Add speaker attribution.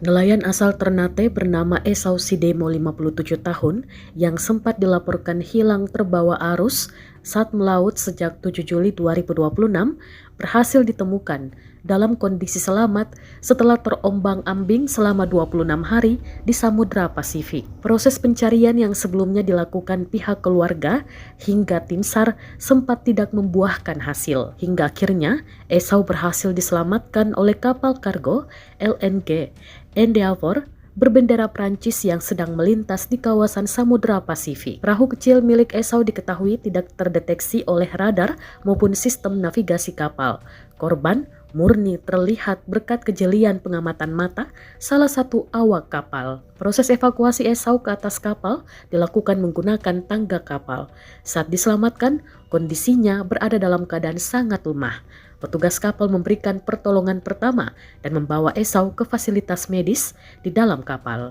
Speaker 1: Nelayan asal Ternate bernama Esau Sidemo 57 tahun yang sempat dilaporkan hilang terbawa arus saat melaut sejak 7 Juli 2026 berhasil ditemukan dalam kondisi selamat setelah terombang-ambing selama 26 hari di Samudra Pasifik. Proses pencarian yang sebelumnya dilakukan pihak keluarga hingga tim SAR sempat tidak membuahkan hasil. Hingga akhirnya Esau berhasil diselamatkan oleh kapal kargo LNG Endeavour berbendera Prancis yang sedang melintas di kawasan Samudra Pasifik. Perahu kecil milik Esau diketahui tidak terdeteksi oleh radar maupun sistem navigasi kapal. Korban murni terlihat berkat kejelian pengamatan mata salah satu awak kapal. Proses evakuasi Esau ke atas kapal dilakukan menggunakan tangga kapal. Saat diselamatkan, kondisinya berada dalam keadaan sangat lemah. Petugas kapal memberikan pertolongan pertama dan membawa Esau ke fasilitas medis di dalam kapal.